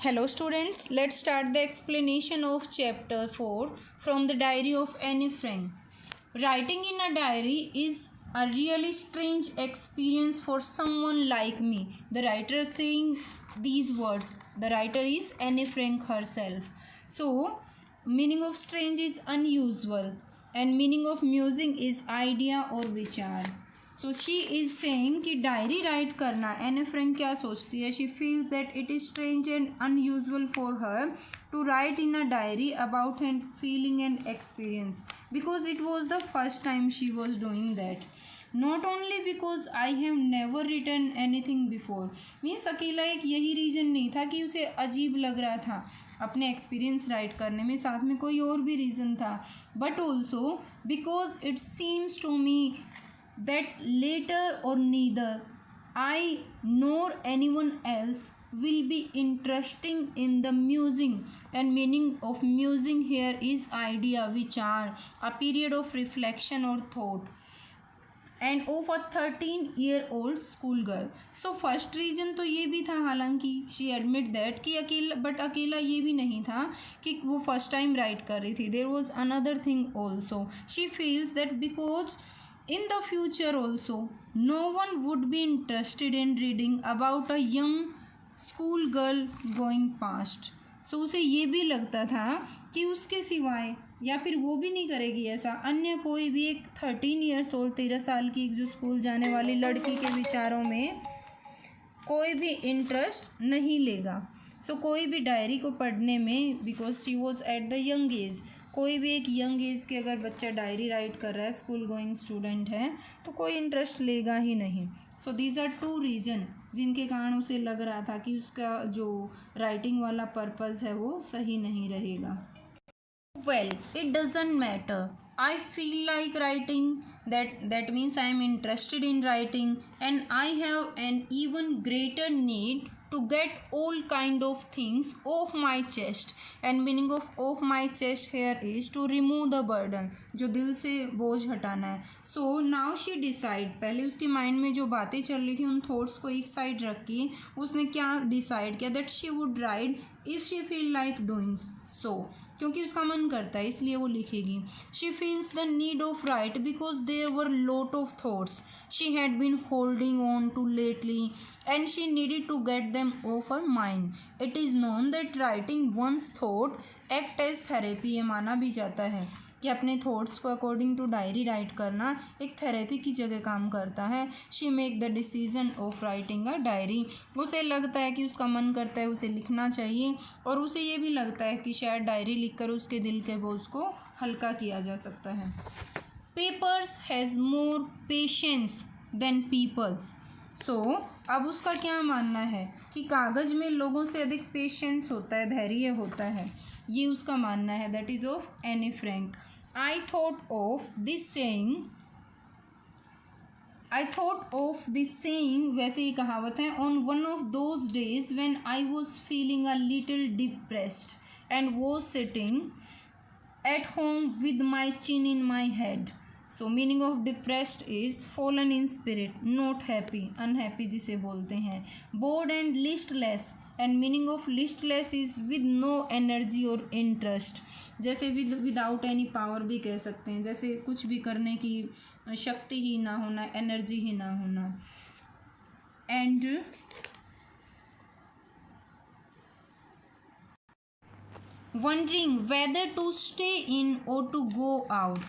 Hello students, let's start the explanation of chapter 4 from the diary of Anne Frank. Writing in a diary is a really strange experience for someone like me. The writer saying these words. The writer is Anne Frank herself. So, meaning of strange is unusual and meaning of musing is idea or विचार. So she is saying कि diary write करना Anne Frank क्या सोचती है. She feels that it is strange and unusual for her to write in a diary about and feeling and experience because it was the first time she was doing that. Not only because I have never written anything before. Means अकेला एक यही reason नहीं था कि उसे अजीब लग रहा था अपने एक्सपीरियंस राइट करने में, साथ में कोई और भी रीज़न था. But also because it seems to me that later or neither I nor anyone else will be interesting in the musing, and meaning of musing here is idea vichar, a period of reflection or thought and of a 13-year-old school girl. So first reason तो ये भी था, हालांकि she admit that कि अकेला ये भी नहीं था कि वो first time write कर रही थी. There was another thing also. She feels that because in the future also no one would be interested in reading about a young school girl going past. So उसे ये भी लगता था कि उसके सिवाय या फिर वो भी नहीं करेगी ऐसा, अन्य कोई भी एक 13 ईयर्स ओल्ड 13 साल की एक जो स्कूल जाने वाली लड़की के विचारों में कोई भी इंटरेस्ट नहीं लेगा. सो कोई भी डायरी को पढ़ने में, because she was at the young age, कोई भी एक यंग एज के अगर बच्चा डायरी राइट कर रहा है, स्कूल गोइंग स्टूडेंट है, तो कोई इंटरेस्ट लेगा ही नहीं. So these are two reason जिनके कारण उसे लग रहा था कि उसका जो राइटिंग वाला पर्पज़ है वो सही नहीं रहेगा. Well, it doesn't matter. I feel like writing. That means I am interested in writing, and I have an even greater need to get all kind of things off my chest. And meaning of off my chest here is to remove the burden, जो दिल से बोझ हटाना है. So now she decide, पहले उसके mind में जो बातें चल रही थी उन थॉट्स को एक साइड रख के उसने क्या डिसाइड किया, that she would write if she feel like doing so. क्योंकि उसका मन करता है इसलिए वो लिखेगी. She feels the need of write because there were lot of thoughts she had been holding on to lately and she needed to get them off her mind. It is known that writing one's thought act as therapy. ये माना भी जाता है कि अपने thoughts को according to diary write करना एक थेरेपी की जगह काम करता है. She make the decision of writing a diary. उसे लगता है कि उसका मन करता है उसे लिखना चाहिए, और उसे ये भी लगता है कि शायद डायरी लिखकर उसके दिल के बोझ को हल्का किया जा सकता है. Papers has more patience than people. So अब उसका क्या मानना है कि कागज़ में लोगों से अधिक पेशेंस होता है, धैर्य होता है, ये उसका मानना है. That is of Anne Frank. I thought of this saying वैसे ही कहावत है. On one of those days when I was feeling a little depressed and was sitting at home with my chin in my head. So meaning of depressed is fallen in spirit, not happy, unhappy जिसे बोलते हैं. Bored and listless, and meaning of listless is with no energy और interest. जैसे without any power भी कह सकते हैं, जैसे कुछ भी करने की शक्ति ही ना होना, एनर्जी ही ना होना. And wondering whether to stay in और टू गो आउट.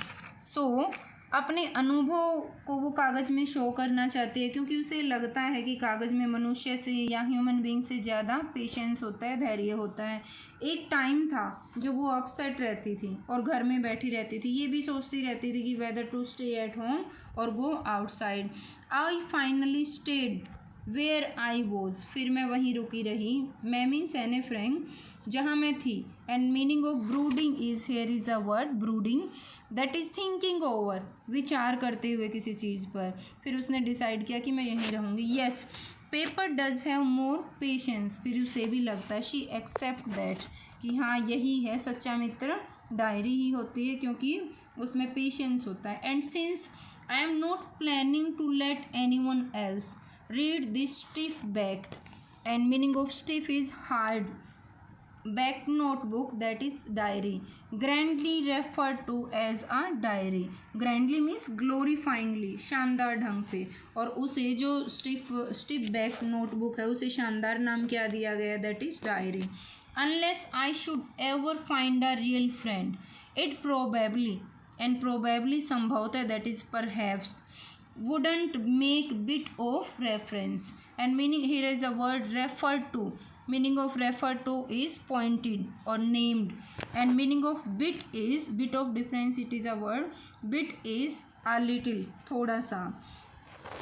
सो अपने अनुभव को वो कागज़ में शो करना चाहती है क्योंकि उसे लगता है कि कागज़ में मनुष्य से या ह्यूमन बीइंग से ज़्यादा पेशेंस होता है, धैर्य होता है. एक टाइम था जब वो अपसेट रहती थी और घर में बैठी रहती थी, ये भी सोचती रहती थी कि whether to stay at home और go outside. I finally stayed where I was. फिर मैं वहीं रुकी रही. मैं मीन्स एने फ्रैंक, जहाँ मैं थी. And meaning of brooding is, here is a word brooding, that is thinking over, विचार करते हुए किसी चीज़ पर. फिर उसने डिसाइड किया कि मैं यहीं रहूँगी. Yes, paper does have more patience. फिर उसे भी लगता है, शी एक्सेप्ट दैट, कि हाँ यही है सच्चा मित्र, डायरी ही होती है क्योंकि उसमें पेशेंस होता है. And since I am not planning to let anyone else read this stiff backed, and meaning of stiff is hard, back notebook, that is diary, grandly referred to as a diary. grandly means glorifyingly, शानदार ढंग से, और उसे जो stiff back notebook है उसे शानदार नाम क्या दिया गया, that is diary. Unless I should ever find a real friend, it probably, and probably संभवतः, that is perhaps, wouldn't make bit of reference. And meaning, here is a word referred to. Meaning of referred to is pointed or named, and meaning of bit is bit of difference, it is a word. Bit is a little, थोड़ा सा.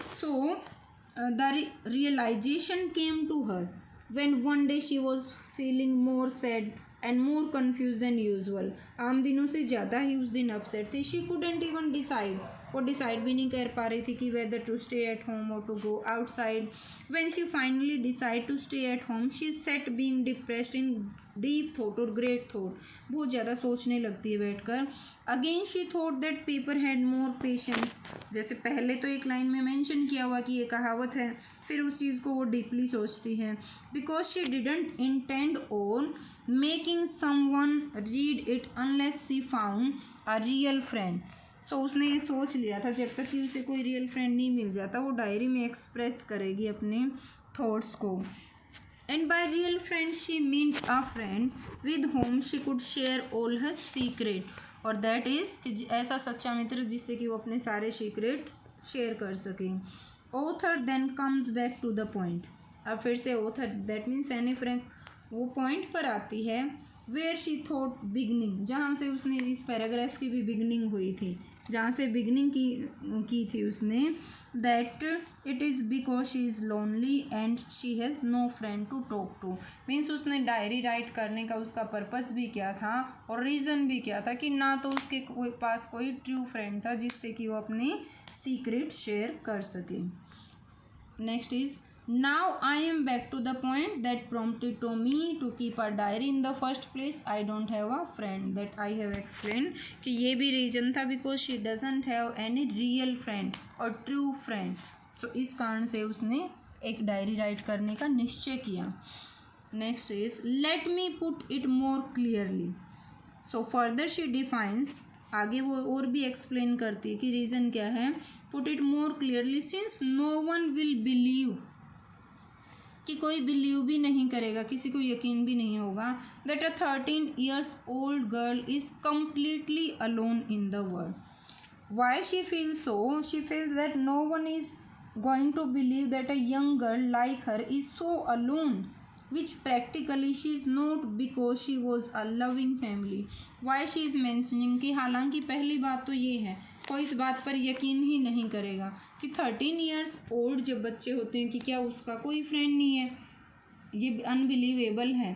So the realization came to her when one day she was feeling more sad and more confused than usual. आम दिनों से ज़्यादा ही उस दिन upset थी. She couldn't even decide, वो डिसाइड भी नहीं कर पा रही थी कि whether to stay at home or to go outside. When she finally decided to stay at home, she sat being depressed in deep thought और great thought. बहुत ज़्यादा सोचने लगती है बैठकर. Again she thought that paper had more patience. जैसे पहले तो एक लाइन में मेंशन किया हुआ कि ये कहावत है, फिर उस चीज़ को वो डीपली सोचती है. Because she didn't intend on making someone read it unless she found a real friend. सो उसने ये सोच लिया था जब तक कि उसे कोई रियल फ्रेंड नहीं मिल जाता वो डायरी में एक्सप्रेस करेगी अपने थॉट्स को. And by real friend she means a friend with home she could share all her secret, और दैट इज़ ऐसा सच्चा मित्र जिससे कि वो अपने सारे सीक्रेट शेयर कर सके. Author then comes back to the point. अब फिर से author, that means any friend, वो पॉइंट पर आती है वेयर शी थॉट बिगनिंग, जहाँ से उसने इस पैराग्राफ की भी बिगनिंग हुई थी, जहाँ से बिगनिंग की थी उसने. That it is because she is lonely and she has no friend to talk to. Means उसने डायरी राइट करने का उसका पर्पज़ भी क्या था और रीज़न भी क्या था कि ना तो उसके पास कोई ट्रू फ्रेंड था जिससे कि वो अपने सीक्रेट शेयर कर सके. Next is Now I am back to the point that prompted to me to keep a diary in the first place. I don't have a friend, that I have explained कि ये भी reason था because she doesn't have any real friend or true friend. So इस कारण से उसने एक diary write करने का निश्चय किया. Next is let me put it more clearly. So further she defines, आगे वो और भी एक्सप्लेन करती है कि रीज़न क्या है. Put it more clearly since no one will believe, कि कोई बिलीव भी नहीं करेगा, किसी को यकीन भी नहीं होगा, that a 13 years old girl is completely alone in the world. Why she feels so? She feels that no one is going to believe that a young girl like her is so alone, which practically she is not because she was a loving family. Why she is mentioning कि हालांकि पहली बात तो ये है कोई इस बात पर यकीन ही नहीं करेगा कि 13 years old जब बच्चे होते हैं कि क्या उसका कोई फ्रेंड नहीं है, ये अनबिलीवेबल है.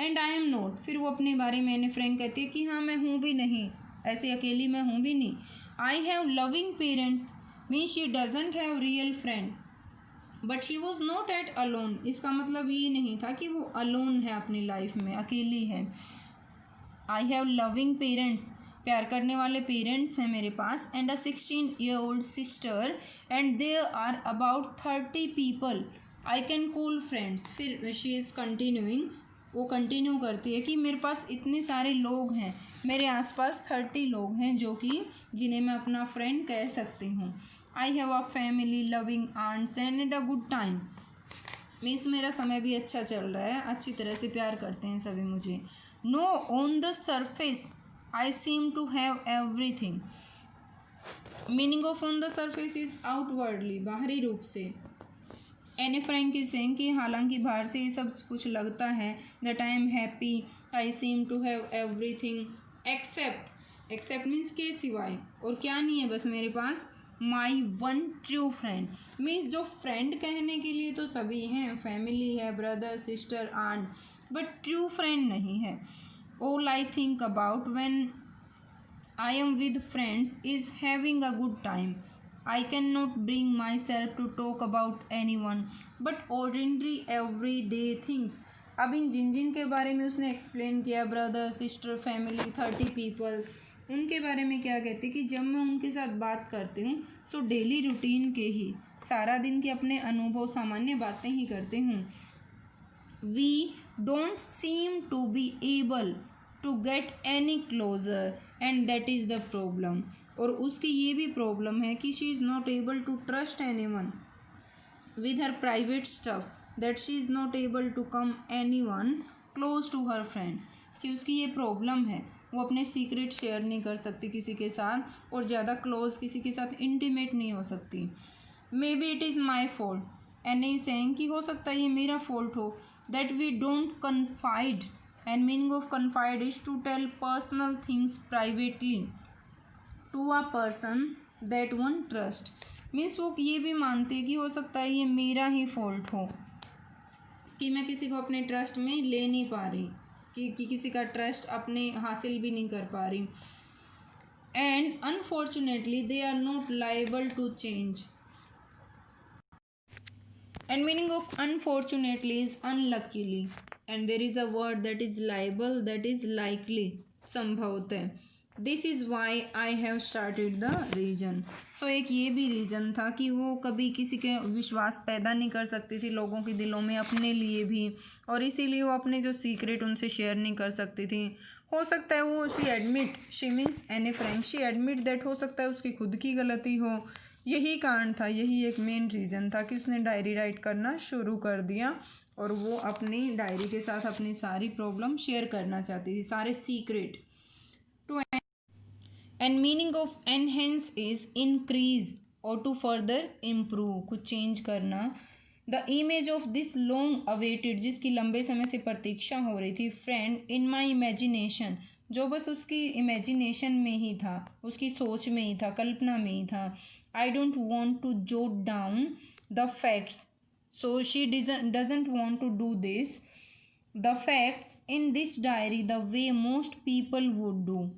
एंड आई एम नॉट, फिर वो अपने बारे में एनी फ्रैंक कहती है कि हाँ मैं हूँ भी नहीं, ऐसे अकेली मैं हूँ भी नहीं. I have loving parents mean she doesn't have real friend but she was not at alone. इसका मतलब ये नहीं था कि वो अलोन है अपनी लाइफ में, अकेली है. आई हैव लविंग पेरेंट्स, प्यार करने वाले पेरेंट्स हैं मेरे पास. And a 16-year-old sister and there are about 30 people I can call friends. फिर शी इज़ कंटिन्यूइंग, वो कंटिन्यू करती है कि मेरे पास इतने सारे लोग हैं, मेरे आसपास 30 लोग हैं जो कि जिन्हें मैं अपना फ्रेंड कह सकती हूँ. I have a family loving aunts and a good time. Means मेरा समय भी अच्छा चल रहा है, अच्छी तरह से प्यार करते हैं सभी मुझे. No on the surface I seem to have everything. Meaning of on the surface is outwardly, बाहरी रूप से. एनी फ्रैंक इज सेइंग कि हालांकि बाहर से ये सब कुछ लगता है, that I am happy, I seem to have everything except, except means के सिवाय, और क्या नहीं है बस मेरे पास, my one true friend. Means जो फ्रेंड कहने के लिए तो सभी हैं, फैमिली है, brother sister aunt, but true friend नहीं है. All I think about when I am with friends is having a good time. I cannot bring myself to talk about anyone but ordinary everyday things. अब इन जिन के बारे में उसने explain किया, brother sister family 30 people, उनके बारे में क्या कहते कि जब मैं उनके साथ बात करती हूँ सो डेली रूटीन के ही, सारा दिन के अपने अनुभव सामान्य बातें ही करते हूँ. We don't seem to be able to get any closer and that is the problem. और उसकी ये भी प्रॉब्लम है कि she is not able to trust anyone with her private stuff, that she is not able to come anyone close to her friend, कि उसकी ये problem है, वो अपने सीक्रेट शेयर नहीं कर सकती किसी के साथ और ज़्यादा क्लोज किसी के साथ इंटीमेट नहीं हो सकती. Maybe it is my fault and ई सेइंग कि हो सकता है ये मेरा फॉल्ट हो. That we don't confide and meaning of confide is to tell personal things privately to a person that one trust. Means वो ये भी मानते कि हो सकता है ये मेरा ही फॉल्ट हो कि मैं किसी को अपने ट्रस्ट में ले नहीं पा रही, कि किसी का ट्रस्ट अपने हासिल भी नहीं कर पा रही. And unfortunately they are not liable to change. And meaning of unfortunately is unluckily, and there is a word that is liable, that is likely, संभवतः. This is why I have started the reason. So एक ये भी reason था कि वो कभी किसी के विश्वास पैदा नहीं कर सकती थी लोगों के दिलों में अपने लिए भी, और इसीलिए वो अपने जो सीक्रेट उनसे शेयर नहीं कर सकती थी. हो सकता है वो she means any friend, she admit that हो सकता है उसकी खुद की गलती हो. यही कारण था, यही एक मेन रीज़न था कि उसने डायरी राइट करना शुरू कर दिया और वो अपनी डायरी के साथ अपनी सारी प्रॉब्लम शेयर करना चाहती थी, सारे secret. To and meaning of enhance is increase और टू फर्दर इम्प्रूव, कुछ चेंज करना. The image of this long awaited, जिसकी लंबे समय से प्रतीक्षा हो रही थी, फ्रेंड इन माई इमेजिनेशन, जो बस उसकी इमेजिनेशन में ही था, उसकी सोच में ही था, कल्पना में ही था. I don't want to jot down the facts, so she doesn't want to do this, the facts in this diary the way most people would do.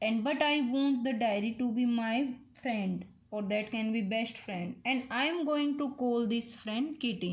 And but I want the diary to be my friend, or that can be best friend, and I am going to call this friend Kitty.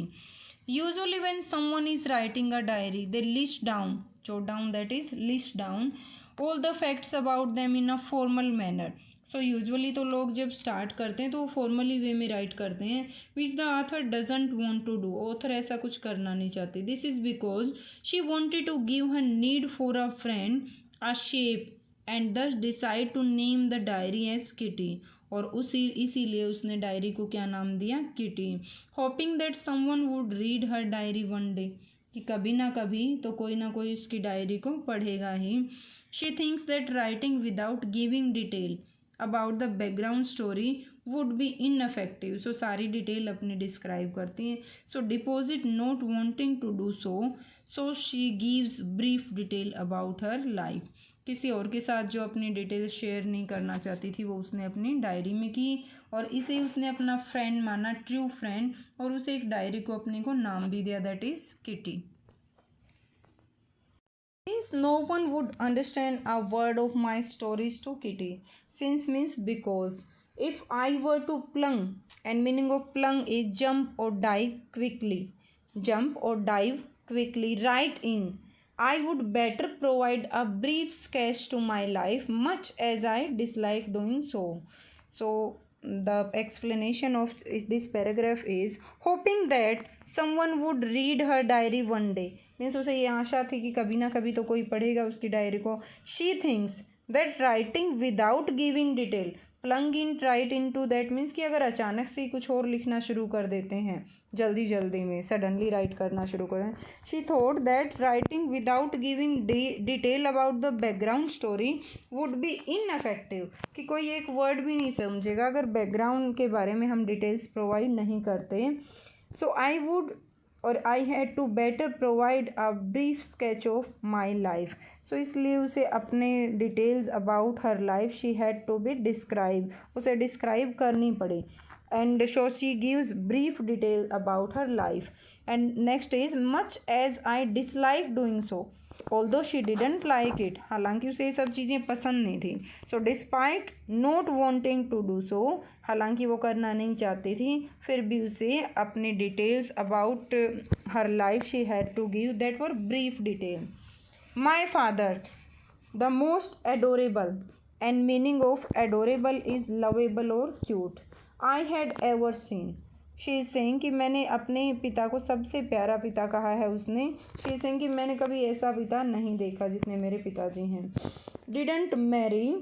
Usually when someone is writing a diary, they list down, jot down, that is list down all the facts about them in a formal manner. So usually तो लोग जब start करते हैं तो वो formally वे में write करते हैं, which the author doesn't want to do. Author ऐसा कुछ करना नहीं चाहती. This is because she wanted to give her need for a friend a shape and thus decide to name the diary as Kitty. और इसीलिए उसने डायरी को क्या नाम दिया, Kitty. Hoping that someone would read her diary one day, कि कभी ना कभी तो कोई ना कोई उसकी डायरी को पढ़ेगा ही. She thinks that writing without giving detail about the background story would be ineffective. So सारी डिटेल अपनी डिस्क्राइब करती हैं. So despite not wanting to do so she gives brief detail about her life. किसी और के साथ जो अपनी डिटेल्स शेयर नहीं करना चाहती थी वो उसने अपनी डायरी में की, और इसे उसने अपना फ्रेंड माना, ट्रू फ्रेंड, और उसे एक डायरी को अपने को नाम भी दिया, that is kitty. Since no one would understand a word of my stories to Kitty. Since means because. If I were to plunge, and meaning of plunge is jump or dive quickly. Jump or dive quickly right in. I would better provide a brief sketch to my life, much as I dislike doing so. So the explanation of this paragraph is hoping that someone would read her diary one day. Means उसे ये आशा थी कि कभी ना कभी तो कोई पढ़ेगा उसकी डायरी को. She thinks that writing without giving detail, plunge in right into, that means कि अगर अचानक से कुछ और लिखना शुरू कर देते हैं, जल्दी जल्दी में सडनली राइट करना शुरू करें. She thought that writing without giving detail about the background story would be ineffective, कि कोई एक वर्ड भी नहीं समझेगा अगर बैकग्राउंड के बारे में हम डिटेल्स प्रोवाइड नहीं करते. सो आई वुड और I had to better provide a brief sketch of my life. So इसलिए उसे अपने details about her life she had to be describe, उसे डिस्क्राइब करनी पड़ी. And so she gives brief detail about her life. And next is much as I dislike doing so, although she didn't like it, हालांकि उसे ये सब चीज़ें पसंद नहीं थी. So despite not wanting to do सो, हालांकि वो करना नहीं चाहती थी, फिर भी उसे अपनी details about her life she had to give that were brief detail. My father the most adorable, and meaning of adorable is lovable और cute, I had ever seen. She is saying कि मैंने अपने पिता को सबसे प्यारा पिता कहा है उसने। शी इज़ सेइंग कि मैंने कभी ऐसा पिता नहीं देखा जितने मेरे पिताजी हैं। Didn't marry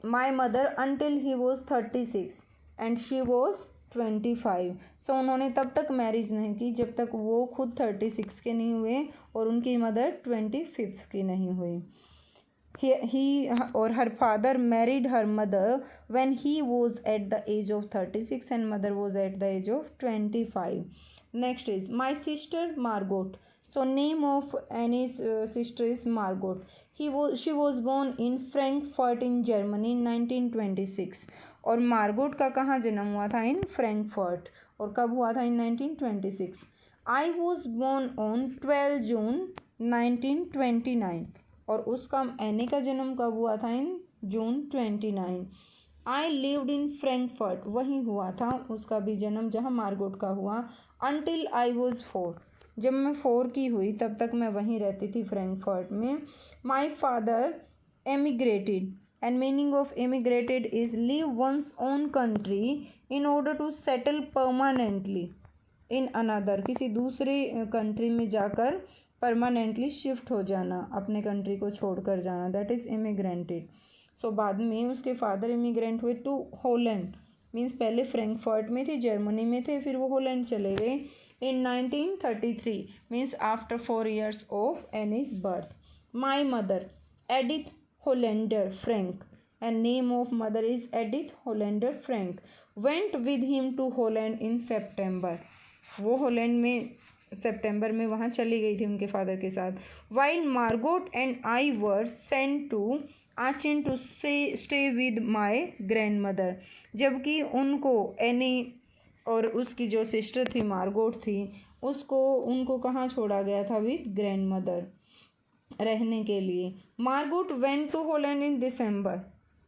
my mother until he was 36 and she was 25। सो उन्होंने तब तक मैरिज नहीं की जब तक वो खुद 36 के नहीं हुए और उनकी मदर 25 की नहीं हुई। He or her father married her mother when he was at the age of 36 and mother was at the age of 25. Next is my sister Margot. So name of Annie's sister is Margot. She was born in Frankfurt in Germany in 1926. और Margot का कहाँ जन्म हुआ था? इन Frankfurt. और कब हुआ था? इन 1926। आई वॉज बोर्न ऑन 12 जून 1929 और उसका एनी का जन्म कब हुआ था? इन जून 29। आई लिव्ड इन फ्रैंकफर्ट, वहीं हुआ था उसका भी जन्म जहाँ मार्गोट का हुआ। अनटिल आई वॉज 4, जब मैं 4 की हुई तब तक मैं वहीं रहती थी फ्रैंकफर्ट में। My father emigrated and meaning of emigrated is leave one's own country in order to settle permanently in another, किसी दूसरे कंट्री में जाकर परमानेंटली शिफ्ट हो जाना, अपने कंट्री को छोड़कर जाना, दैट इज़ इमिग्रेंटेड। सो बाद में उसके फादर इमिग्रेंट हुए टू होलैंड, मीन्स पहले फ्रैंकफर्ट में थे, जर्मनी में थे, फिर वो होलैंड चले गए in 1933, means after 4 years of Anne's birth. My mother Edith Hollander Frank and name of mother is Edith Hollander Frank went with him to Holland in September। वो होलैंड में सितंबर में वहाँ चली गई थी उनके फादर के साथ। While Margot and I were sent to Aachen to stay with my grandmother, जबकि उनको एनी और उसकी जो सिस्टर थी मार्गोट थी उनको कहाँ छोड़ा गया था? विद ग्रैंड मदर रहने के लिए। Margot went to Holland in दिसंबर,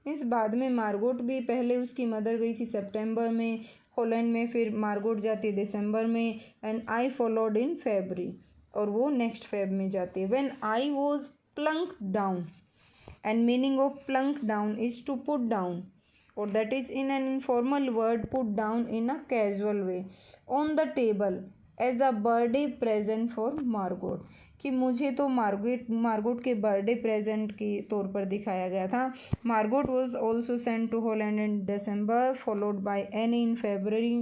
इस बाद में मार्गोट भी, पहले उसकी मदर गई थी सितंबर में होलैंड में, फिर मार्गोट जाती है दिसंबर में, and I followed in February, और वो नेक्स्ट फेब में जाती है। When I was plunked down and meaning of plunk down is to put down, और that is in an informal word, put down in a casual way on the table as a birthday present for Margot, कि मुझे तो Margot के birthday present के तौर पर दिखाया गया था। Margot was also sent to Holland in December followed by Anne in February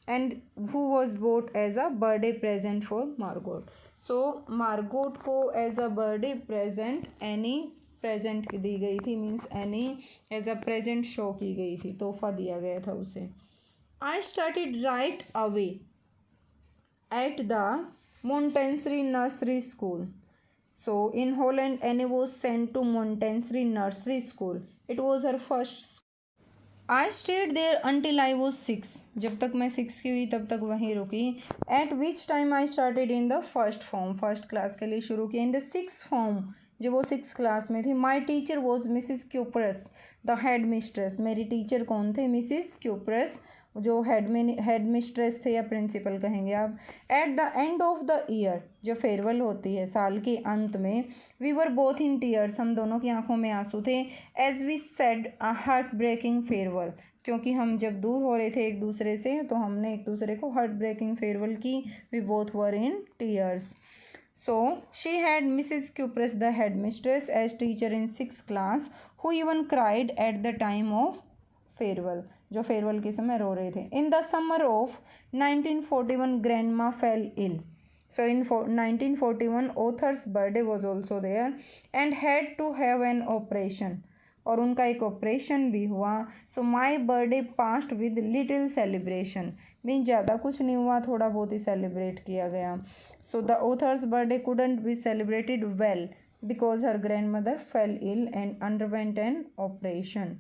and who was bought as a birthday present for Margot. So Margot को as a birthday present Anne present दी गई थी, means Anne as a present show की गई थी, तोहफा दिया गया था उसे। I started right away at the Montessori Nursery School. So in Holland, Annie was sent to Montessori Nursery School. It was her first. I stayed there until I was 6. जब तक मैं 6 की हुई तब तक वहीं रुकी। At which time I started in the first form. First class के लिए शुरू किया। In the sixth form, जब वो 6 क्लास में थी, my teacher was Mrs Kuperus the headmistress. मेरी टीचर कौन थे? मिसिज क्यूपरस, जो हेड मिस्ट्रेस थे या प्रिंसिपल कहेंगे आप। At the end of the year, जो फेयरवेल होती है साल के अंत में, we were both in tears, हम दोनों की आंखों में आंसू थे। As we said a heartbreaking farewell, क्योंकि हम जब दूर हो रहे थे एक दूसरे से तो हमने एक दूसरे को हार्ट ब्रेकिंग फेयरवेल की। We both were in tears. So she had Mrs. Cupress, the headmistress, as teacher in 6th class, who even cried at the time of farewell, जो फेयरवेल के समय रो रहे थे। In the summer of 1941, grandma fell ill. So in 1941, author's birthday was also there and had to have an operation. और उनका एक operation भी हुआ। So my birthday passed with little celebration, mean ज़्यादा कुछ नहीं हुआ, थोड़ा बहुत ही सेलिब्रेट किया गया। So the author's birthday couldn't be celebrated well because her grandmother fell ill and underwent an operation.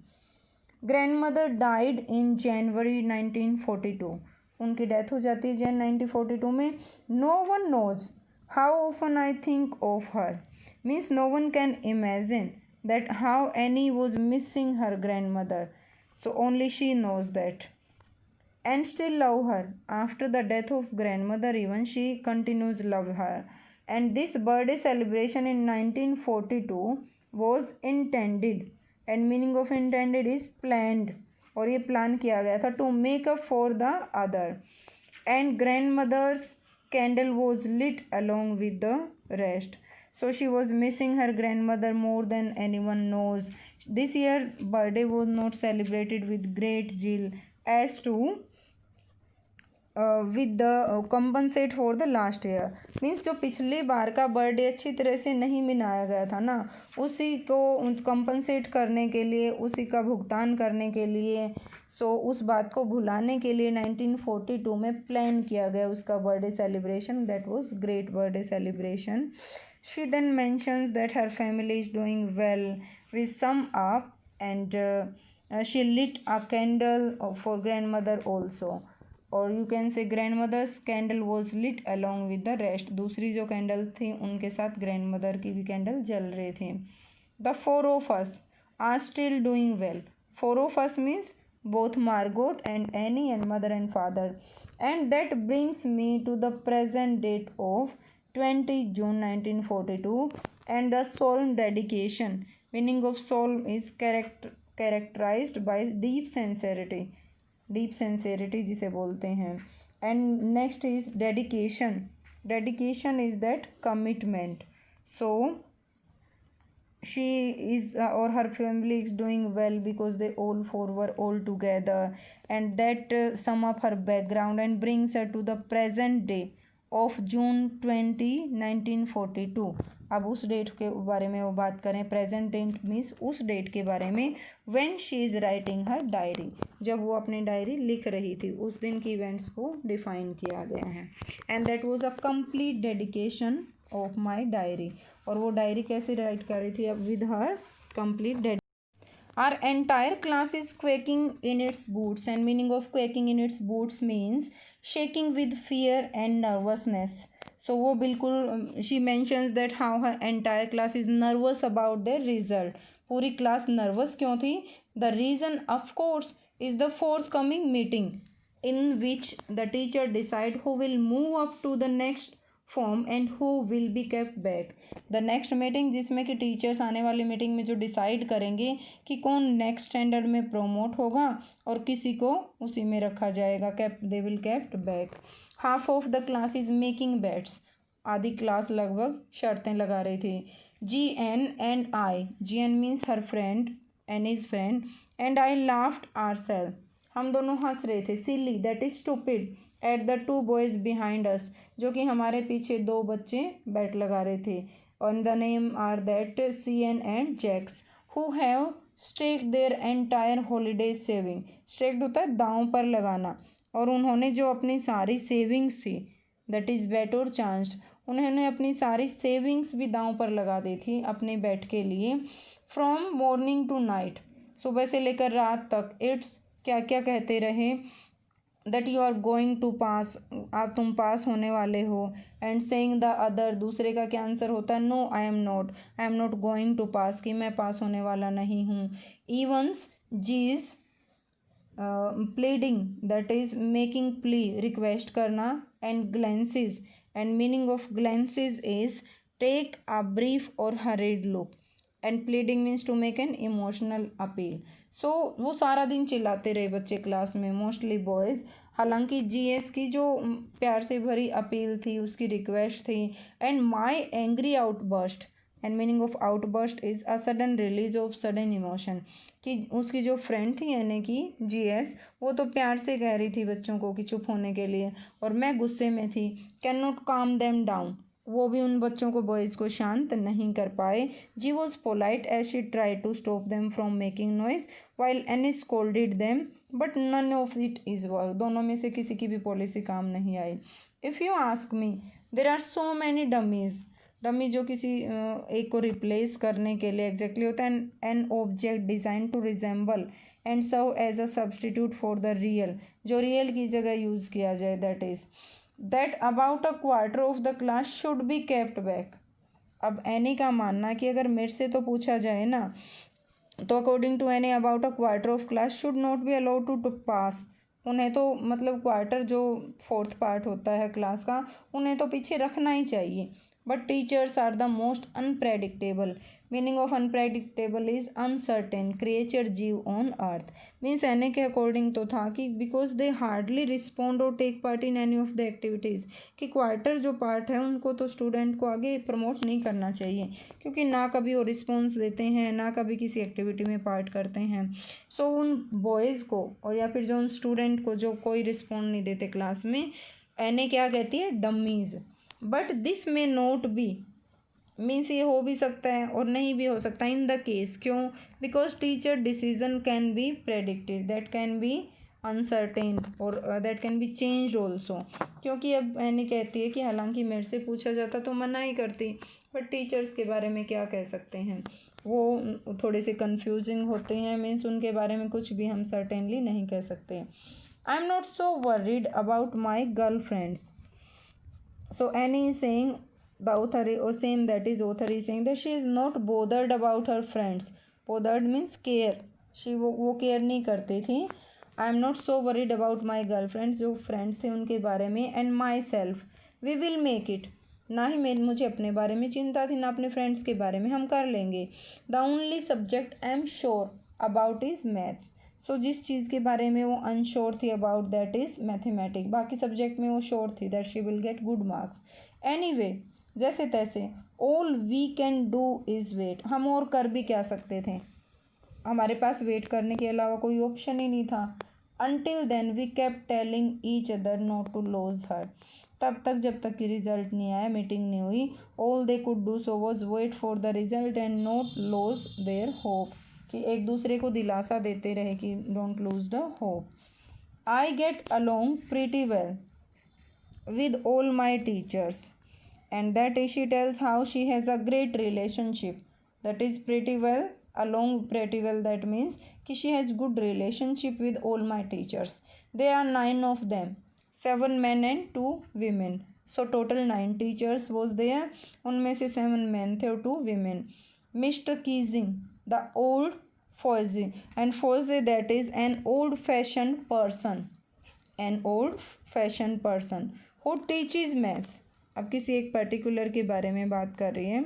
Grandmother died in January 1942. उनकी डेथ हो जाती है जन 1942 में। No one knows how often I think of her, means no one can imagine that how Annie was missing her grandmother, so only she knows that, and still love her. After the death of grandmother, even she continues love her. And this birthday celebration in 1942 was intended, and meaning of intended is planned, और ये plan किया गया था to make up for the other, and grandmother's candle was lit along with the rest. So she was missing her grandmother more than anyone knows. This year birthday was not celebrated with great zeal as to with the compensate for the last year. Means जो पिछली बार का birthday अच्छी तरह से नहीं मनाया गया था ना, उसी को कंपनसेट करने के लिए, उसी का भुगतान करने के लिए, उस बात को भुलाने के लिए 1942 में प्लान किया गया उसका birthday celebration. That was great birthday celebration. She then mentions that her family is doing well. We sum up and she lit a candle for grandmother also. Or you can say grandmother's candle was lit along with the rest. दूसरी जो candle थी उनके साथ grandmother की भी candle जल रहे थे. The four of us are still doing well. Four of us means both Margot and Annie and mother and father. And that brings me to the present date of 20 June 1942 and the solemn dedication. Meaning of solemn is characterized by deep sincerity. Deep sincerity जिसे बोलते हैं. And next is dedication. Dedication is that commitment. So she is or her family is doing well because they all four were all together, and that sum up her background and brings her to the present day of June 20 1942. अब उस date के बारे में वो बात करें. Present that means उस date के बारे में when she is writing her diary, जब वो अपनी डायरी लिख रही थी, उस दिन की इवेंट्स को डिफाइन किया गया है. And that was a complete dedication of my diary. और वो डायरी कैसे राइट कर रही थी? अब with her complete dedication. Our entire class is quaking in its boots, and meaning of quaking in its boots means shaking with fear and nervousness. So वो बिल्कुल she mentions that how her entire class is nervous about their result. पूरी class nervous क्यों थी? The reason of course is the forthcoming meeting in which the teacher decide who will move up to the next form and who will be kept back. The next meeting, जिसमें कि teachers आने वाली meeting में जो decide करेंगे कि कौन next standard में प्रोमोट होगा और किसी को उसी में रखा जाएगा. They will kept back. Half of the class is making bets. आधी क्लास लगभग शर्तें लगा रही थी. G N and I, G N means her friend, N is friend, and I laughed our. हम दोनों हंस रहे थे. Silly that is stupid at the two boys behind us, जो कि हमारे पीछे दो बच्चे बैट लगा रहे थे. On the name are that C N and Jacks who have staked their entire holiday saving. Staked होता है दांव पर लगाना, और उन्होंने जो अपनी सारी सेविंग्स थी, दैट इज़ बेट और चांस्ड, उन्होंने अपनी सारी सेविंग्स भी दांव पर लगा दी थी अपने बैट के लिए. फ्रॉम मॉर्निंग टू नाइट, सुबह से लेकर रात तक. इट्स क्या क्या कहते रहे? That you are going to pass, आप तुम पास होने वाले हो. एंड सेइंग द अदर, दूसरे का क्या आंसर होता है? No I am not going to pass, कि मैं पास होने वाला नहीं हूँ. Even G's pleading, that is making plea, request करना. And glances, and meaning of glances is take a brief और hurried look. And pleading means to make an emotional appeal. So वो सारा दिन चिल्लाते रहे बच्चे क्लास में, मोस्टली बॉयज़. हालांकि जीएस की जो प्यार से भरी अपील थी, उसकी रिक्वेस्ट थी. And my angry outburst, and meaning of outburst is a sudden release of sudden emotion. कि उसकी जो फ्रेंड थी यानी कि जीएस, वो तो प्यार से कह रही थी बच्चों को कि चुप होने के लिए, और मैं गुस्से में थी. कैन नॉट काम देम डाउन, वो भी उन बच्चों को, बॉयज़ को शांत नहीं कर पाए. G was polite as she try to stop them from making noise while Anne scolded them but none of it is work. दोनों में से किसी की भी पॉलिसी काम नहीं आई. If you ask me, there are so many dummies. Dummy जो किसी एक को रिप्लेस करने के लिए एग्जैक्टली होता है. An object design to resemble and serve as a substitute for the real, जो रियल की जगह यूज़ किया जाए. That is that about a quarter of the class should be kept back. अब एनी का मानना कि अगर मेरे से तो पूछा जाए ना, तो according to Anne about a quarter of class should not be allowed to pass. उन्हें तो मतलब क्वार्टर जो फोर्थ पार्ट होता है क्लास का, उन्हें तो पीछे रखना ही चाहिए. but teachers are the most unpredictable. Meaning of unpredictable is uncertain creature जीव on earth. Means एने के अकॉर्डिंग तो था कि बिकॉज दे हार्डली रिस्पॉन्ड और take part in any of the activities, कि क्वार्टर जो पार्ट है उनको तो स्टूडेंट को आगे प्रमोट नहीं करना चाहिए, क्योंकि ना कभी वो रिस्पॉन्स देते हैं ना कभी किसी एक्टिविटी में पार्ट करते हैं. सो उन बॉयज़ को और या फिर जो उन स्टूडेंट को जो कोई रिस्पॉन्ड नहीं देते क्लास में, एने क्या कहती है, dummies. But this may not be, means ये हो भी सकता है और नहीं भी हो सकता इन द केस. क्यों? Because teacher decision can be predicted, that can be uncertain और that can be change also. क्योंकि अब एनी कहती है कि हालांकि मेरे से पूछा जाता तो मना ही करती, बट टीचर्स के बारे में क्या कह सकते हैं, वो थोड़े से कन्फ्यूजिंग होते हैं. मीन्स उनके बारे में कुछ भी हम सर्टेनली नहीं कह सकते. आई am not so worried about my girl friends. So Annie is saying, the author or same, that is author is saying that she is not bothered about her friends. Bothered means care. वो care नहीं करती थी. I am not so worried about my girl friends, जो friends थे उनके बारे में. And my self we will make it, ना ही मुझे अपने बारे में चिंता थी ना अपने फ्रेंड्स के बारे में, हम कर लेंगे. The only subject I am sure about is maths. So जिस चीज़ के बारे में वो अनश्योर थी अबाउट दैट इज़ मैथमेटिक. बाकी सब्जेक्ट में वो श्योर थी that she will get good marks. Anyway, जैसे तैसे, all we can do is wait. हम और कर भी क्या सकते थे, हमारे पास वेट करने के अलावा कोई ऑप्शन ही नहीं था. Until then we kept telling each other not to lose her. तब तक जब तक कि रिजल्ट नहीं आया, मीटिंग नहीं हुई, all they could do so was wait for the result and not lose their hope. कि एक दूसरे को दिलासा देते रहे कि don't lose the hope. I get along pretty well with all my teachers and that she tells how she has a great relationship. That is pretty well along pretty well, that means कि she has good relationship with all my teachers. There are 9 of them, 7 men and 2 women. So total 9 teachers was there. उनमें से 7 men थे और 2 women. Mr. Keesing, the old Fosse, and Fosse that is an old fashioned person. An old fashioned person who teaches maths. अब किसी एक particular के बारे में बात कर रही है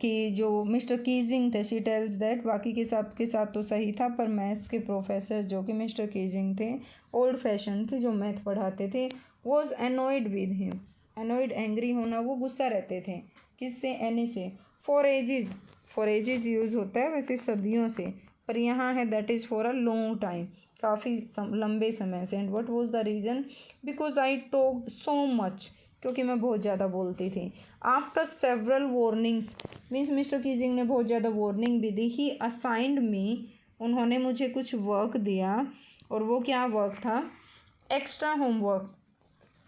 कि जो मिस्टर कीजिंग थे, शी टेल्स दैट, बाकी के साथ तो सही था पर मैथ्स के प्रोफेसर जो कि मिस्टर कीजिंग थे, ओल्ड फैशन थे, जो मैथ पढ़ाते थे, was annoyed with him. Annoyed angry होना, वो गुस्सा रहते थे. किससे? एनी से. फॉर एजेस यूज़ होता है वैसे सदियों से, पर यहाँ है that is for a long time, काफ़ी लंबे समय से. And what was the reason? Because I talked so much, क्योंकि मैं बहुत ज़्यादा बोलती थी. After several warnings, means mister Keesing ने बहुत ज़्यादा वार्निंग भी दी. ही असाइंड मी, उन्होंने मुझे कुछ वर्क दिया. और वो क्या वर्क था? Extra homework.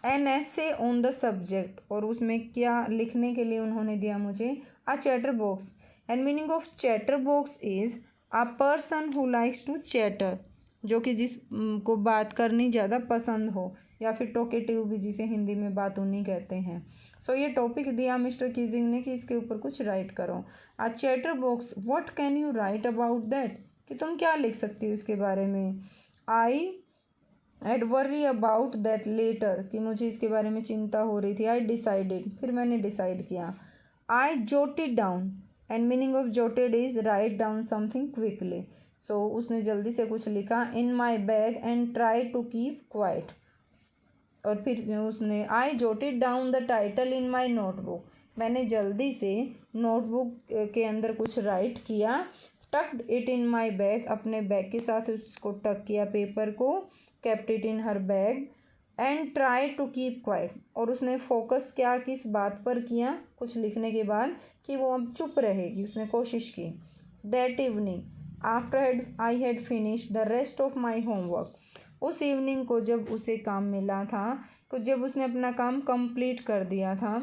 An essay on the subject, और उसमें क्या लिखने के लिए उन्होंने दिया मुझे? A chatter box. And meaning of chatterbox is a person who likes to chatter, जो कि जिस को बात करनी ज़्यादा पसंद हो, या फिर टॉकेटिव भी जिसे हिंदी में बात उन्हीं कहते हैं. सो ये टॉपिक दिया मिस्टर कीजिंग ने कि इसके ऊपर कुछ राइट करो. A chatterbox, what can you write about that, कि तुम क्या लिख सकती हो इसके बारे में. I had worry about that later, कि मुझे इसके बारे में चिंता हो रही थी. आई डिसाइडेड, फिर मैंने डिसाइड किया. I jotted down, and meaning of jotted is write down something quickly. So उसने जल्दी से कुछ लिखा. In my bag and try to keep quiet. और फिर उसने I jotted down the title in my notebook, मैंने जल्दी से नोटबुक के अंदर कुछ राइट किया. Tucked it in my bag, अपने बैग के साथ उसको टक किया पेपर को. Kept it in her bag. And try to keep quiet, और उसने फोकस क्या किस बात पर किया कुछ लिखने के बाद, कि वो अब चुप रहेगी, उसने कोशिश की. That evening after I had finished the rest of my homework, उस इवनिंग को जब उसे काम मिला था, तो जब उसने अपना काम कंप्लीट कर दिया था.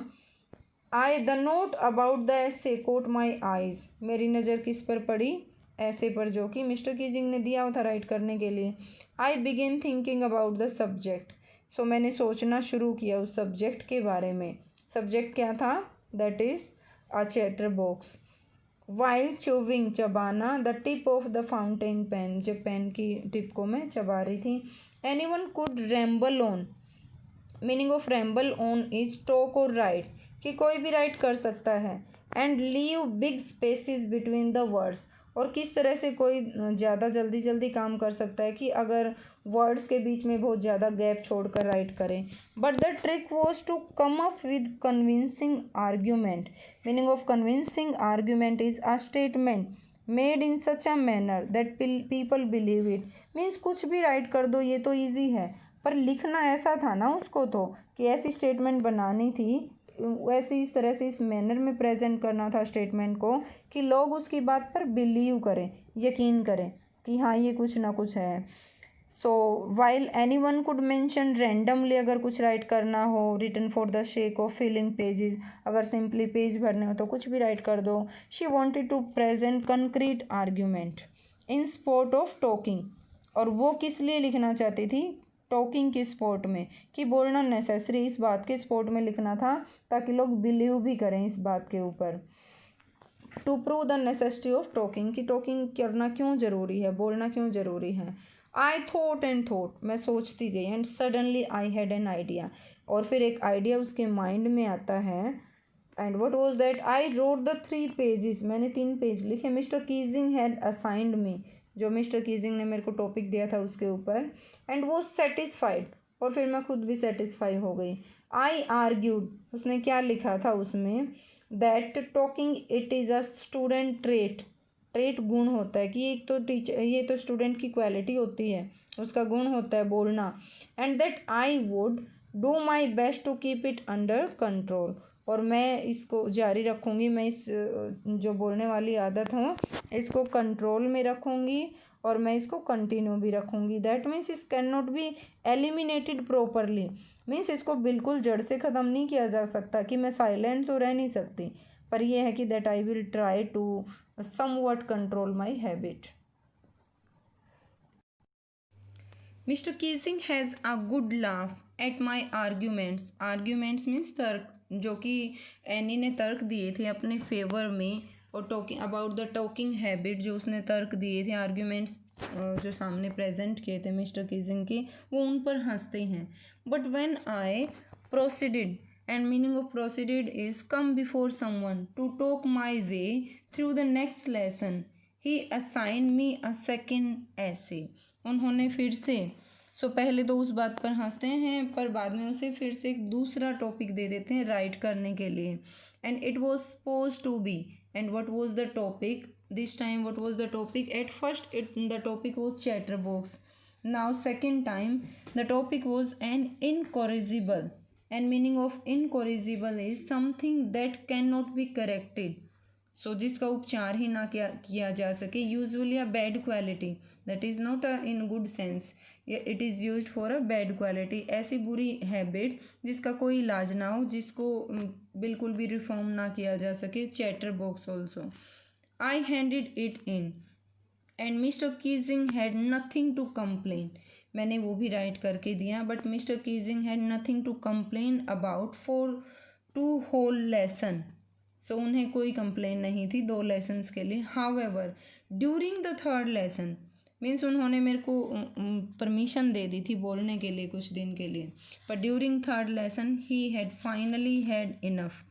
I the note about the ऐसे कोट माई आइज़, मेरी नज़र किस पर पड़ी? ऐसे पर, जो कि मिस्टर कीजिंग ने दिया था राइट करने के लिए. I begin thinking about the subject, so मैंने सोचना शुरू किया उस सब्जेक्ट के बारे में. सब्जेक्ट क्या था? That is a chatterbox. While chewing, चबाना, the tip of the fountain pen, जब पेन की टिप को मैं चबा रही थी. Any one could ramble on, meaning of ramble on is talk और राइट, कि कोई भी राइट कर सकता है। And leave big spaces between the words, और किस तरह से कोई ज़्यादा जल्दी जल्दी काम कर सकता है कि अगर वर्ड्स के बीच में बहुत ज़्यादा गैप छोड़कर राइट करें। But the trick was to come up with convincing argument. Meaning of convincing argument is a statement made in such a manner that people believe it. Means कुछ भी राइट कर दो, ये तो ईजी है, पर लिखना ऐसा था ना उसको, तो कि ऐसी स्टेटमेंट बनानी थी, वैसे इस तरह से इस मैनर में प्रेजेंट करना था स्टेटमेंट को कि लोग उसकी बात पर बिलीव करें, यकीन करें कि हाँ ये कुछ ना कुछ है। So while any one could mention randomly, अगर कुछ राइट करना हो, written for the sake of filling pages, अगर सिंपली पेज भरने हो तो कुछ भी राइट कर दो। She wanted to present concrete argument in support of talking, और वो किस लिए लिखना चाहती थी, टॉकिंग की स्पोर्ट में, कि बोलना नेसेसरी इस बात के स्पोर्ट में लिखना था ताकि लोग बिलीव भी करें इस बात के ऊपर। To prove the necessity of talking, कि टॉकिंग करना क्यों ज़रूरी है, बोलना क्यों ज़रूरी है। आई थॉट एंड थॉट, मैं सोचती गई, and suddenly I had an idea, और फिर एक आइडिया उसके माइंड में आता है। And what was that, I road the 3 pages, मैंने 3 पेज लिखे। मिस्टर कीजिंग हैड असाइंड मी, जो मिस्टर कीजिंग ने मेरे को टॉपिक दिया था उसके ऊपर। एंड वो सेटिस्फाइड, और फिर मैं खुद भी सेटिस्फाई हो गई। आई आर्ग्यूड, उसने क्या लिखा था उसमें, that talking it is a student trait, trait गुण होता है, कि एक तो टीचर, ये तो स्टूडेंट की क्वालिटी होती है, उसका गुण होता है बोलना। And that I would do my best to keep it under control, और मैं इसको जारी रखूँगी, मैं इस जो बोलने वाली आदत हूँ इसको कंट्रोल में रखूँगी, और मैं इसको कंटिन्यू भी रखूँगी। दैट मीन्स इस can not be eliminated properly, means इसको बिल्कुल जड़ से ख़त्म नहीं किया जा सकता, कि मैं साइलेंट तो रह नहीं सकती, पर यह है कि that I will try to somewhat control my habit. Mister Keesing has a good laugh at my arguments, arguments means तर्क, जो कि एनी ने तर्क दिए थे अपने फेवर में, और talking about the talking habit, जो उसने तर्क दिए थे, आर्ग्यूमेंट्स जो सामने प्रेजेंट किए थे मिस्टर कीजिंग के, वो उन पर हंसते हैं। But when I proceeded, and meaning of proceeded is come before someone to talk my way through the next lesson, he assign me a second essay. उन्होंने फिर से, पहले तो उस बात पर हंसते हैं, पर बाद में उसे फिर से एक दूसरा टॉपिक दे देते हैं राइट करने के लिए। And it was suppose to be, and what was the topic, this time what was the topic, at first the topic was chatter box, now second time the topic was an incorrigible, and meaning of incorrigible is something that can not be corrected, जिसका उपचार ही ना किया जा सके, usually a bad quality, that is not in good sense, it is used for a bad quality, ऐसी बुरी habit जिसका कोई इलाज ना हो, जिसको बिल्कुल भी रिफॉर्म ना किया जा सके। Chatter box also, I handed it in, and Mister Keesing had nothing to complain, मैंने वो भी राइट करके दिया, but Mister Keesing had nothing to complain about for 2 whole lesson, उन्हें कोई कंप्लेन नहीं थी 2 लेसन्स के लिए। However during the 3rd lesson, means उन्होंने मेरे को परमिशन दे दी थी बोलने के लिए कुछ दिन के लिए, पर during 3rd lesson he had finally had enough,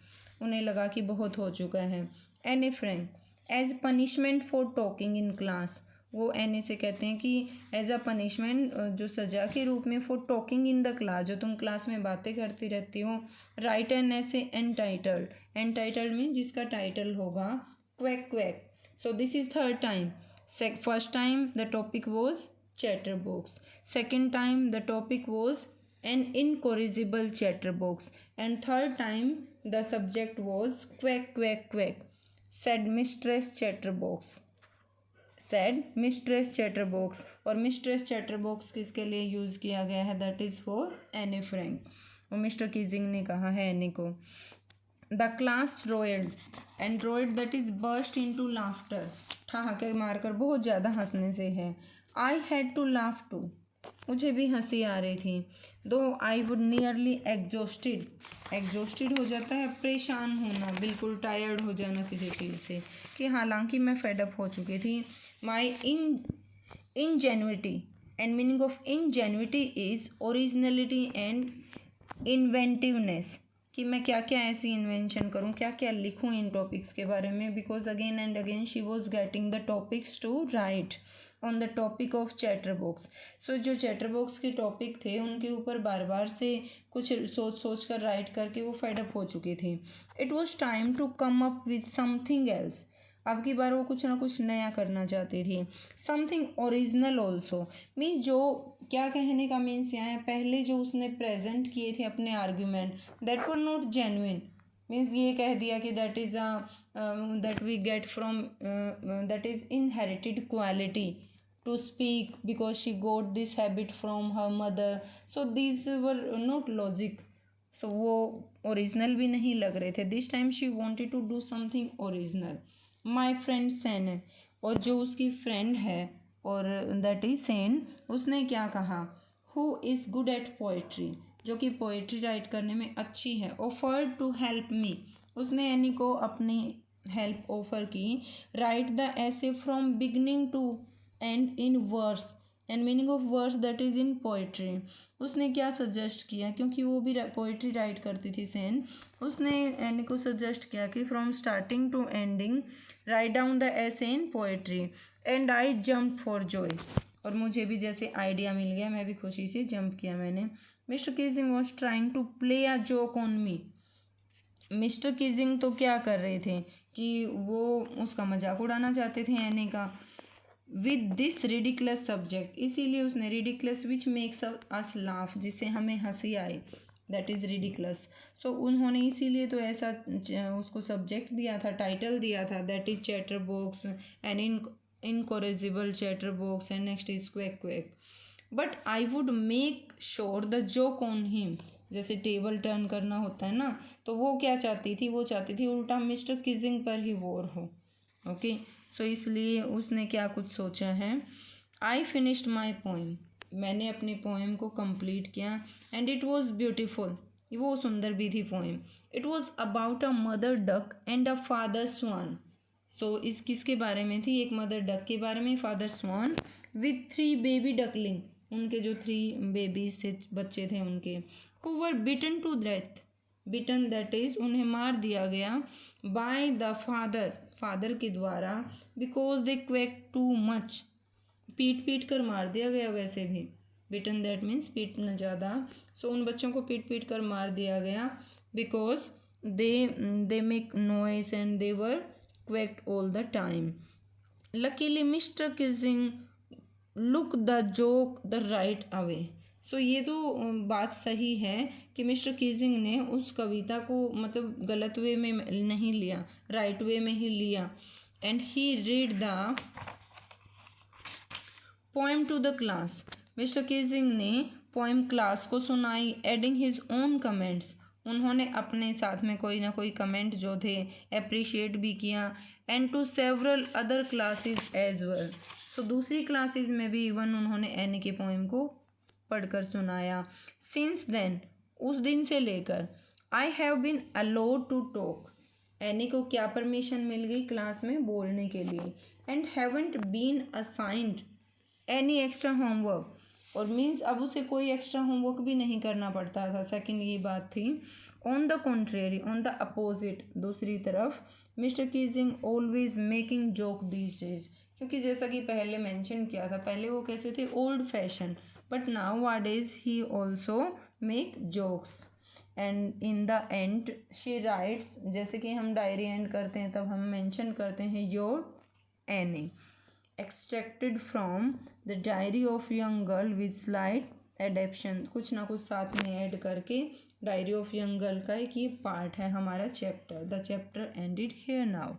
उन्हें लगा कि बहुत हो चुका है। Anne Frank as punishment for talking in class, वो एन से कहते हैं कि एज अ पनिशमेंट, जो सज़ा के रूप में, for talking in the class, जो तुम क्लास में बातें करती रहती हो। राइट एन ऐसे एनटाइटल्ड, एनटाइटल्ड में जिसका टाइटल होगा quack quack. So this is 3rd time. First time the topic was chatter box, second time the topic was an incorrigible chatter box, and 3rd time the subject was quack quack quack. Said mistress chatterbox, said mistress chatterbox, और mistress chatterbox किसके लिए use किया गया है, that is for Anne Frank, और mister Keesing ने कहा है एनी को। The class रोयड, and roared that is burst into laughter, ठहाके मारकर बहुत ज़्यादा हंसने से है। I had to laugh too, मुझे भी हंसी आ रही थी। Though I would nearly exhausted, exhausted हो जाता है परेशान होना, बिल्कुल टायर्ड हो जाना किसी चीज़ से, कि हालांकि मैं फेडअप हो चुकी थी। माई ingenuity, and meaning of ingenuity is originality and inventiveness, कि मैं क्या क्या ऐसी इन्वेंशन करूँ, क्या क्या लिखूँ इन टॉपिक्स के बारे में, because again and again she was getting the topics to write on the topic of chatterbox. So जो चैटर बॉक्स के टॉपिक थे उनके ऊपर बार बार से कुछ सोच सोच कर राइट करके वो फेडअप हो चुके थे। It was time to come up with something else. अब की बार वो कुछ ना कुछ नया करना चाहती थी। समथिंग ओरिजिनल ऑल्सो मीन जो क्या कहने का मीन्स यहाँ है, पहले जो उसने प्रेजेंट किए थे अपने argument that were not genuine. Means ये कह दिया कि that is that we get from that is inherited quality to speak because she got this habit from her mother. So these were not logic. So वो original भी नहीं लग रहे थे. This time she wanted to do something original. My friend Sanne, और जो उसकी friend है और दैट इज सेन, उसने क्या कहा, who is good at poetry, जो कि पोइट्री राइट करने में अच्छी है, ऑफर टू हेल्प मी, उसने एनी को अपनी हेल्प ऑफर की, write the essay from beginning to end in verse and meaning of verse that is in poetry. उसने क्या सजेस्ट किया, क्योंकि वो भी पोइट्री राइट करती थी सेन, उसने एनी को सजेस्ट किया कि from starting to ending write down the essay in poetry and I jump for joy, और मुझे भी जैसे आइडिया मिल गया, मैं भी खुशी से जंप किया मैंने। Mister Keesing was trying to play a joke on me. Mister Keesing तो क्या कर रहे थे कि वो उसका मजाक उड़ाना चाहते थे एनी का, विद दिस रिडिकुलस सब्जेक्ट, इसीलिए उसने ridiculous which makes us laugh, जिससे हमें हंसी आए, दैट इज़ रिडिकुलस। सो उन्होंने इसीलिए तो ऐसा उसको सब्जेक्ट दिया था, टाइटल दिया था, that is chatter box and incorrigible chatter box and next is quack quack. But I would make sure the joke on him, जैसे टेबल टर्न करना होता है ना, तो वो क्या चाहती थी, वो चाहती थी उल्टा मिस्टर किजिंग पर ही वॉर हो। ओके सो इसलिए उसने क्या कुछ सोचा है, आई फिनिश्ड माई पोएम, मैंने अपनी पोएम को कंप्लीट किया, एंड इट वॉज ब्यूटिफुल, वो सुंदर भी थी poem. It was about a mother duck and a father swan. So इस किसके बारे में थी, एक मदर डक के बारे में, father swan with 3 baby duckling, उनके जो 3 बेबीज थे, बच्चे थे उनके, who were bitten to death, bitten that is उन्हें मार दिया गया, बाय द फादर के द्वारा, because they quack too much, पीट पीट कर मार दिया गया। वैसे भी बिटन दैट मीन्स पीटना ज़्यादा, सो उन बच्चों को पीट पीट कर मार दिया गया, because they make noise and they were quacked all the time. Luckily mister Kising look the joke the right away. So ये तो बात सही है कि मिस्टर कीजिंग ने उस कविता को मतलब गलत वे में नहीं लिया, राइट वे में ही लिया, and he read the poem to the class. Mister Keesing ने पोएम क्लास को सुनाई, एडिंग हिज ओन कमेंट्स, उन्होंने अपने साथ में कोई ना कोई कमेंट जो थे अप्रिशिएट भी किया, and to several other classes as well. So दूसरी क्लासेस में भी इवन उन्होंने एनी के पोएम को पढ़कर सुनाया। सिंस देन, उस दिन से लेकर, I have been allowed to talk, Anne को क्या परमिशन मिल गई क्लास में बोलने के लिए, and haven't been assigned any extra homework, और मीन्स अब उसे कोई एक्स्ट्रा होमवर्क भी नहीं करना पड़ता था। सेकंड ये बात थी। On the contrary, on the opposite, दूसरी तरफ, mister Keesing always making joke these days, क्योंकि जैसा कि पहले मेंशन किया था, पहले वो कैसे थे, old fashion, but nowadays he also make jokes. And in the end she writes, जैसे कि हम डायरी एंड करते हैं तब हम मेंशन करते हैं your any, extracted from the diary of young girl with slight adaptation, कुछ ना कुछ साथ में ऐड करके डायरी ऑफ यंग गर्ल का एक ये पार्ट है हमारा chapter. The chapter ended here now.